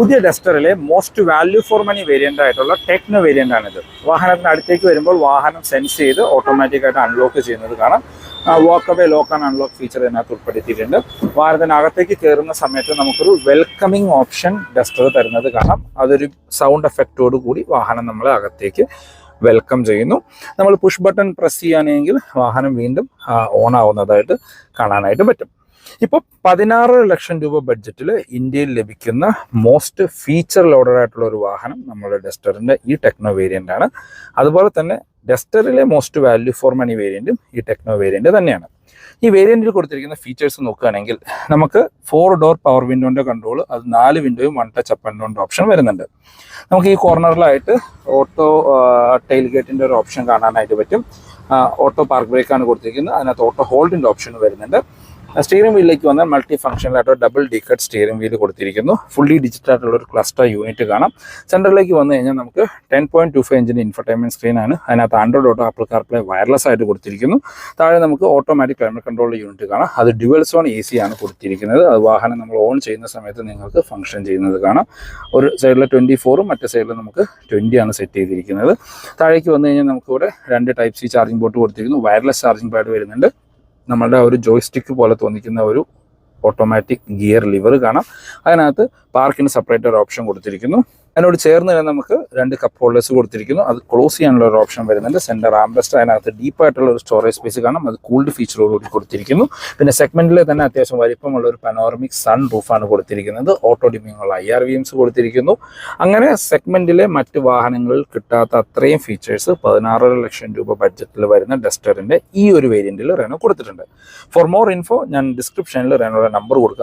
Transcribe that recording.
പുതിയ ഡസ്റ്ററിലെ most value for money variant ആയിട്ടുള്ള ടെക്നോ വേരിയൻ്റ് ആണിത്. വാഹനത്തിന് അടുത്തേക്ക് വരുമ്പോൾ വാഹനം സെൻസ് ചെയ്ത് ഓട്ടോമാറ്റിക്കായിട്ട് അൺലോക്ക് ചെയ്യുന്നത് കാണാം. വാക്കവേ ലോക്ക് ആൻഡ് അൺലോക്ക് ഫീച്ചർ ഇതിനകത്ത് ഉൾപ്പെടുത്തിയിട്ടുണ്ട്. വാഹനത്തിനകത്തേക്ക് കയറുന്ന സമയത്ത് നമുക്കൊരു വെൽക്കമിങ് ഓപ്ഷൻ ഡസ്റ്റർ തരുന്നത് കാണാം. അതൊരു സൗണ്ട് എഫക്റ്റോട് കൂടി വാഹനം നമ്മളെ അകത്തേക്ക് വെൽക്കം ചെയ്യുന്നു. നമ്മൾ പുഷ് ബട്ടൺ പ്രസ് ചെയ്യുകയാണെങ്കിൽ വാഹനം വീണ്ടും ഓൺ ആവുന്നതായിട്ട് കാണാനായിട്ട് പറ്റും. ഇപ്പോൾ 16 ലക്ഷം രൂപ ബഡ്ജറ്റിൽ ഇന്ത്യയിൽ ലഭിക്കുന്ന മോസ്റ്റ് ഫീച്ചർ ലോഡഡ് ആയിട്ടുള്ള ഒരു വാഹനം നമ്മുടെ ഡസ്റ്ററിൻ്റെ ഈ ടെക്നോ വേരിയൻ്റ് ആണ്. അതുപോലെ തന്നെ ഡസ്റ്ററിലെ മോസ്റ്റ് വാല്യൂ ഫോർ മണി വേരിയൻറ്റും ഈ ടെക്നോ വേരിയൻ്റ് തന്നെയാണ്. ഈ വേരിയൻറ്റിൽ കൊടുത്തിരിക്കുന്ന ഫീച്ചേഴ്സ് നോക്കുകയാണെങ്കിൽ നമുക്ക് 4 ഡോർ പവർ വിൻഡോൻ്റെ കൺട്രോൾ, അത് 4 വിൻഡോയും 1 touch up and down option വരുന്നുണ്ട്. നമുക്ക് ഈ കോർണറിലായിട്ട് ഓട്ടോ ടെയിൽ ഗേറ്റിൻ്റെ ഒരു ഓപ്ഷൻ കാണാനായിട്ട് പറ്റും. ഓട്ടോ പാർക്ക് ബ്രേക്കാണ് കൊടുത്തിരിക്കുന്നത്. അതിനകത്ത് ഓട്ടോ ഹോൾഡിൻ്റെ ഓപ്ഷൻ വരുന്നുണ്ട്. സ്റ്റിയറിംഗ് വീലിലേക്ക് വന്നാൽ മൾട്ടി ഫംഗ്ഷനിലായിട്ട് ഡബിൾ ഡീക്കട്ട് സ്റ്റിയറിംഗ് വീല് കൊടുത്തിരിക്കുന്നു. ഫുള്ളി ഡിജിറ്റൽ ആയിട്ടുള്ള ഒരു ക്ലസ്റ്റർ യൂണിറ്റ് കാണാം. സെൻറ്ററിലേക്ക് വന്നു കഴിഞ്ഞാൽ നമുക്ക് 10.25 ഇഞ്ചിൻ്റെ ഇൻഫർടൈൻമെൻറ്റ് സ്ക്രീനാണ്. അതിനകത്ത് Android auto, apple CarPlay wireless ആയിട്ട് കൊടുത്തിരിക്കുന്നു. താഴെ നമുക്ക് ഓട്ടോമാറ്റിക് ക്ലൈമറ്റ് കൺട്രോൾ യൂണിറ്റ് കാണാം. അത് ഡ്യുവൽ സോൺ AC ആണ് കൊടുത്തിരിക്കുന്നത്. അത് വാഹനം നമ്മൾ ഓൺ ചെയ്യുന്ന സമയത്ത് നിങ്ങൾക്ക് ഫംഗ്ഷൻ ചെയ്യുന്നത് കാണാം. ഒരു സൈഡിൽ 24ഉം മറ്റേ സൈഡിൽ നമുക്ക് 20 ആണ് സെറ്റ് ചെയ്തിരിക്കുന്നത്. താഴേക്ക് വന്നു കഴിഞ്ഞാൽ നമുക്കിവിടെ 2 Type C ചാർജിംഗ് പോർട്ട് കൊടുത്തിരിക്കുന്നു. വയർലെസ് ചാർജിംഗ് പാഡ് വരുന്നുണ്ട്. നമ്മളുടെ ഒരു ജോയ്സ്റ്റിക്ക് പോലെ തോന്നിക്കുന്ന ഒരു ഓട്ടോമാറ്റിക് ഗിയർ ലിവർ കാണാം. അതിനകത്ത് പാർക്കിന് സെപ്പറേറ്റ് ഒരു ഓപ്ഷൻ കൊടുത്തിരിക്കുന്നു. അതിനോട് ചേർന്ന് തന്നെ നമുക്ക് 2 കപ്പ് ഹോൾഡേഴ്സ് കൊടുത്തിരിക്കുന്നു. അത് ക്ലോസ് ചെയ്യാനുള്ള ഒരു ഓപ്ഷൻ വരുന്നുണ്ട്. സെൻറ്റർ ആംബ്രസ്റ്റ്, അതിനകത്ത് ഡീപ്പായിട്ടുള്ള ഒരു സ്റ്റോറേജ് സ്പേസ് കാണാം. അത് കൂൾഡ് ഫീച്ചറോടുകൂടി കൊടുത്തിരിക്കുന്നു. പിന്നെ സെഗ്മെന്റിൽ തന്നെ അത്യാവശ്യം വലിപ്പമുള്ള ഒരു പനോറമിക് സൺ റൂഫാണ് കൊടുത്തിരിക്കുന്നത്. ഓട്ടോ ഡിമ്മിങ്ങുള്ള IRVMs കൊടുത്തിരിക്കുന്നു. അങ്ങനെ സെഗ്മെന്റിലെ മറ്റ് വാഹനങ്ങളിൽ കിട്ടാത്ത അത്രയും ഫീച്ചേഴ്സ് 16 ലക്ഷം രൂപ ബഡ്ജറ്റിൽ വരുന്ന ഡസ്റ്ററിന്റെ ഈ ഒരു വേരിയന്റിൽ റെനോ കൊടുത്തിട്ടുണ്ട്. ഫോർ മോർ ഇൻഫോ ഞാൻ ഡിസ്ക്രിപ്ഷനിൽ റെനോയുടെ നമ്പർ കൊടുക്കാം,